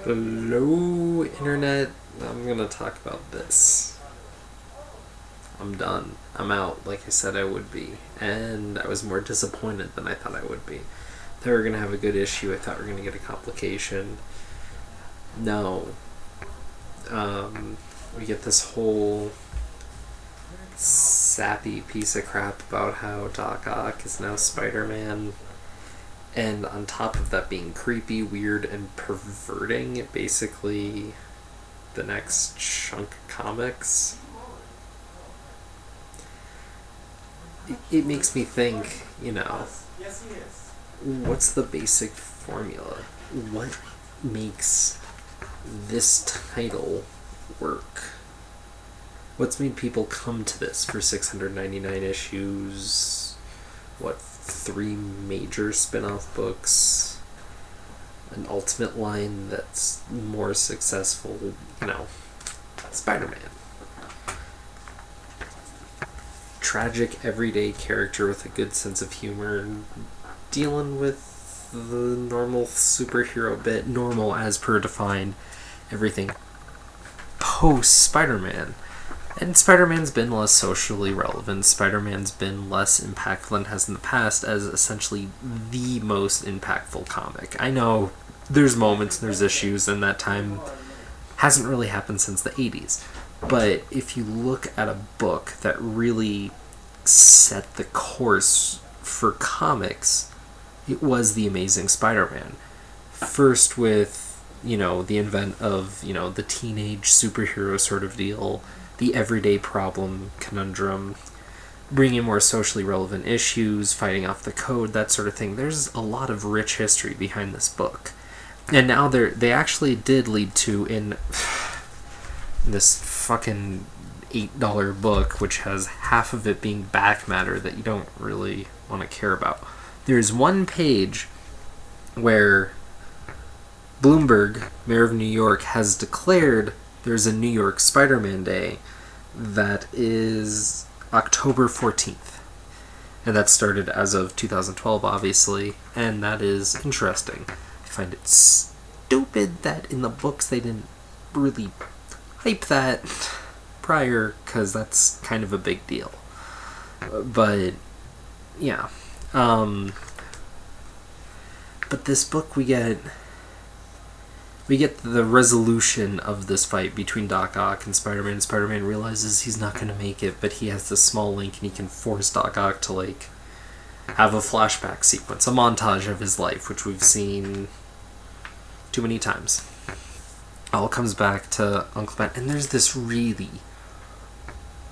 Hello, internet. I'm gonna talk about this. I'm done. I'm out, like I said I would be. And I was more disappointed than I thought I would be. Thought we were gonna have a good issue. I thought we were gonna get a complication. No. We get this whole sappy piece of crap about how Doc Ock is now Spider-Man. And on top of that being creepy, weird, and perverting, basically the next chunk of comics, it makes me think, what's the basic formula? What makes this title work? What's made people come to this for 699 issues? What, 3 major spin-off books? An Ultimate line that's more successful, Spider-Man. Tragic, everyday character with a good sense of humor, dealing with the normal superhero bit, normal as per defined, everything post-Spider-Man. And Spider-Man's been less socially relevant. Spider-Man's been less impactful than it has in the past as essentially the most impactful comic. I know there's moments and there's issues, and that time hasn't really happened since the 80s. But if you look at a book that really set the course for comics, it was The Amazing Spider-Man. First with, the advent of, the teenage superhero sort of deal, the everyday problem conundrum, bringing more socially relevant issues, fighting off the code, that sort of thing. There's a lot of rich history behind this book. And now they actually did lead to, in this fucking $8 book, which has half of it being back matter that you don't really want to care about. There's one page where Bloomberg, mayor of New York, has declared there's a New York Spider-Man Day that is October 14th. And that started as of 2012, obviously, and that is interesting. I find it stupid that in the books they didn't really hype that prior, because that's kind of a big deal. But, yeah. But this book, we get the resolution of this fight between Doc Ock and Spider-Man. Spider-Man realizes he's not going to make it, but he has this small link and he can force Doc Ock to, have a flashback sequence, a montage of his life, which we've seen too many times. All comes back to Uncle Ben, and there's this really,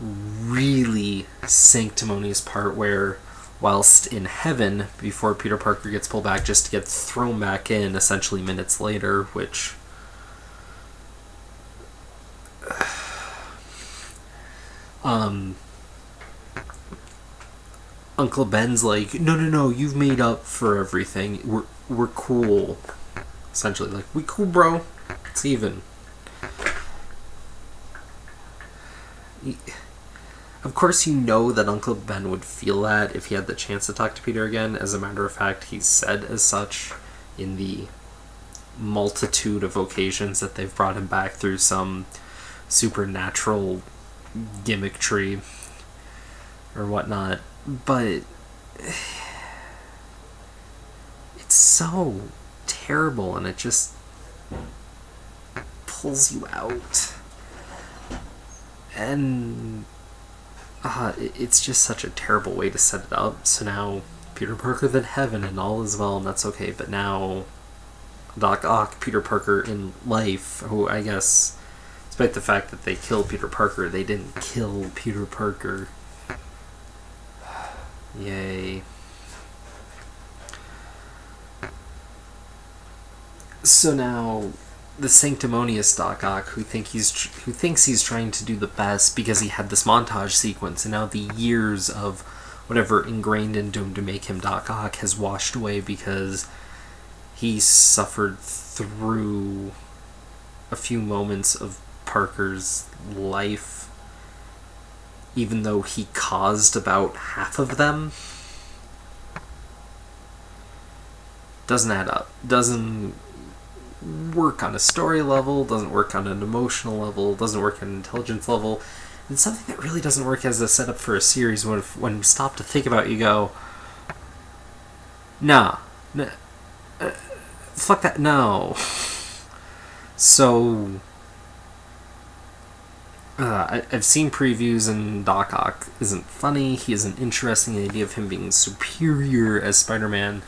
really sanctimonious part where, whilst in heaven, before Peter Parker gets pulled back just to get thrown back in essentially minutes later, which Uncle Ben's like, no, you've made up for everything. We're cool. Essentially, we cool, bro. It's even. Of course, that Uncle Ben would feel that if he had the chance to talk to Peter again. As a matter of fact, he's said as such in the multitude of occasions that they've brought him back through some supernatural gimmickry or whatnot. But it's so terrible, and it just pulls you out. And it's just such a terrible way to set it up. So now Peter Parker's in heaven and all is well, and that's okay. But now Doc Ock, Peter Parker in life, who I guess, despite the fact that they killed Peter Parker, they didn't kill Peter Parker. Yay. So now the sanctimonious Doc Ock, who thinks he's trying to do the best because he had this montage sequence, and now the years of whatever ingrained into him to make him Doc Ock has washed away because he suffered through a few moments of Parker's life, even though he caused about half of them. Doesn't add up. Doesn't work on a story level, doesn't work on an emotional level, doesn't work on an intelligence level. And something that really doesn't work as a setup for a series, when you stop to think about it, you go, nah, fuck that, no. So, I've seen previews, and Doc Ock isn't funny. He isn't interesting. The idea of him being superior as Spider-Man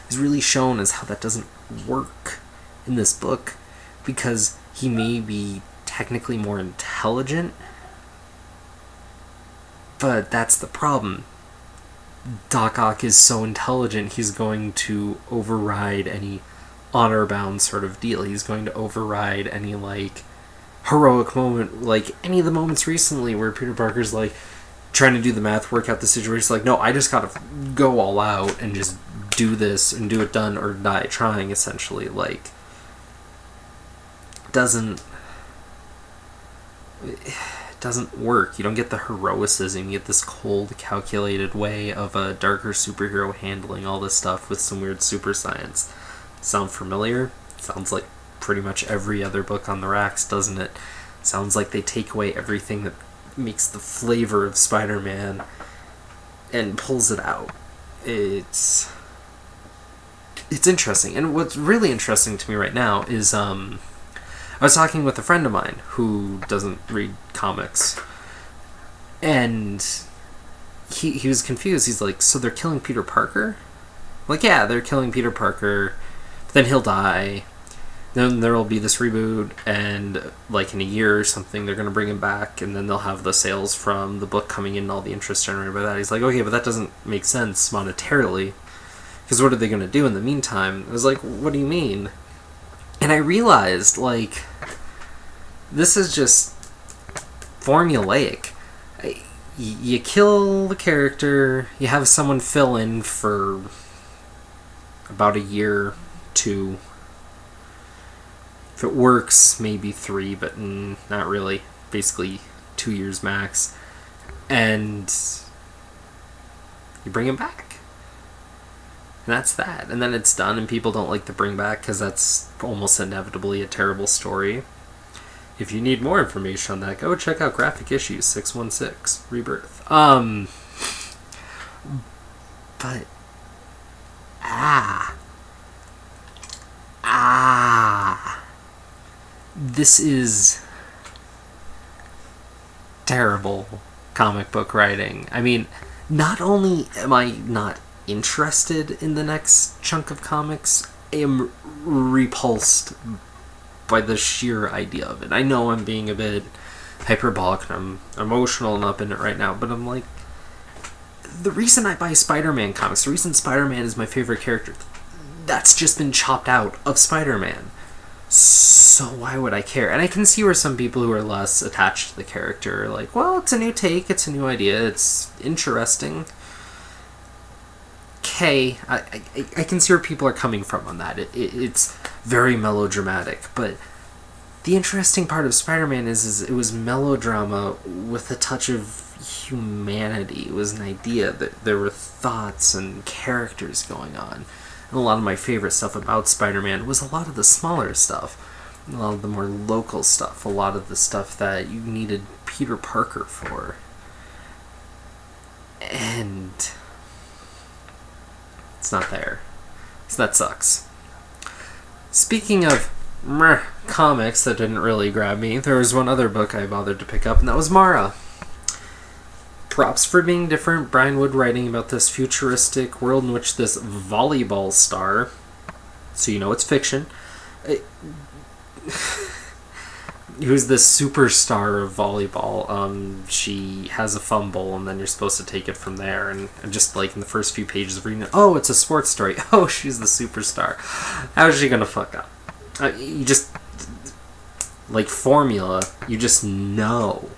is really shown as how that doesn't work in this book, because he may be technically more intelligent, but that's the problem. Doc Ock is so intelligent, he's going to override any honor-bound sort of deal. He's going to override any, like, heroic moment, like any of the moments recently where Peter Parker's, like, trying to do the math, work out the situation. He's like, no, I just gotta go all out and just do this and do it done or die trying, essentially. Like, doesn't work. You don't get the heroicism. You get this cold, calculated way of a darker superhero handling all this stuff with some weird super science. Sound familiar? Sounds like pretty much every other book on the racks, doesn't it? Sounds like they take away everything that makes the flavor of Spider-Man and pulls it out. It's interesting. And what's really interesting to me right now is I was talking with a friend of mine who doesn't read comics, and he was confused. He's like, so they're killing Peter Parker? I'm like, yeah, they're killing Peter Parker, but then he'll die. Then there will be this reboot, and like in a year or something, they're going to bring him back, and then they'll have the sales from the book coming in and all the interest generated by that. He's like, okay, but that doesn't make sense monetarily, because what are they going to do in the meantime? I was like, what do you mean? And I realized, like, this is just formulaic. You kill the character, you have someone fill in for about a year, 2. If it works, maybe 3, but not really. Basically 2 years max. And you bring him back. And that's that. And then it's done, and people don't like to bring back because that's almost inevitably a terrible story. If you need more information on that, go check out Graphic Issues 616 Rebirth. But this is terrible comic book writing. I mean, not only am I not interested in the next chunk of comics, I am repulsed by the sheer idea of it. I know I'm being a bit hyperbolic and I'm emotional and up in it right now, but I'm like, the reason I buy Spider-Man comics, the reason Spider-Man is my favorite character, that's just been chopped out of Spider-Man. So why would I care? And I can see where some people who are less attached to the character are like, well, it's a new take, it's a new idea, it's interesting. Okay, I can see where people are coming from on that. It's very melodramatic, but the interesting part of Spider-Man is it was melodrama with a touch of humanity. It was an idea that there were thoughts and characters going on. And a lot of my favorite stuff about Spider-Man was a lot of the smaller stuff, a lot of the more local stuff, a lot of the stuff that you needed Peter Parker for. And it's not there. So that sucks. Speaking of comics that didn't really grab me, there was one other book I bothered to pick up, and that was Mara. Props for being different. Brian Wood writing about this futuristic world in which this volleyball star, so you know it's fiction, who's this superstar of volleyball. She has a fumble, and then you're supposed to take it from there. And just like in the first few pages of reading it, oh, it's a sports story. Oh, she's the superstar. How is she gonna fuck up? You just, like formula, you just know,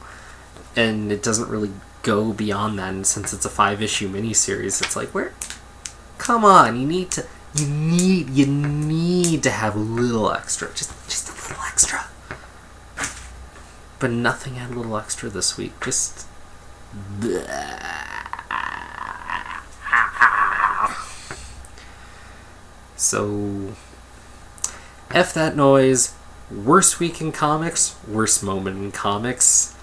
and it doesn't really go beyond that. And since it's a 5-issue miniseries, it's like, where? Come on, you need to have a little extra, just a little extra. But nothing had a little extra this week. Just so F that noise. Worst week in comics, worst moment in comics,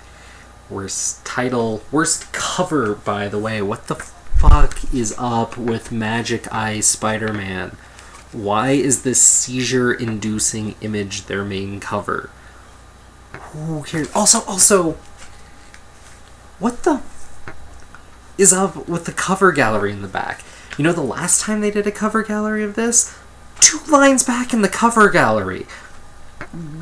worst title, worst cover, by the way. What the fuck is up with Magic Eye Spider-Man? Why is this seizure-inducing image their main cover? Who cares? Also, what the is up with the cover gallery in the back? You know, the last time they did a cover gallery of this, 2 lines back in the cover gallery.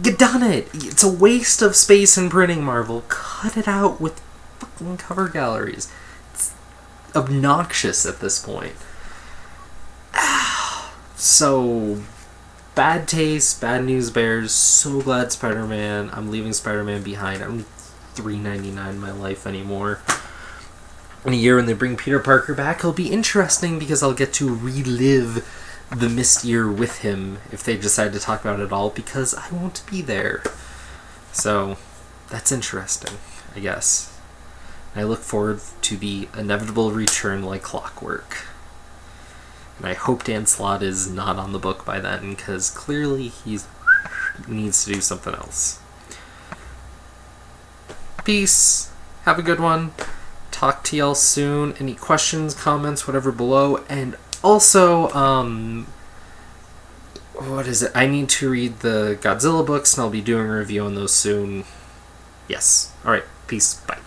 You done it. It's a waste of space and printing, Marvel. Cut it out with fucking cover galleries. It's obnoxious at this point. So, bad taste, bad news bears. So glad Spider-Man. I'm leaving Spider-Man behind. I'm $3.99 in my life anymore. In a year when they bring Peter Parker back, it'll be interesting because I'll get to relive the missed year with him if they decide to talk about it all, because I won't be there. So that's interesting, I guess. I look forward to the inevitable return like clockwork. And I hope Dan Slott is not on the book by then, because clearly he needs to do something else. Peace. Have a good one. Talk to y'all soon. Any questions, comments, whatever below. And also, what is it? I need to read the Godzilla books, and I'll be doing a review on those soon. Yes. Alright, peace. Bye.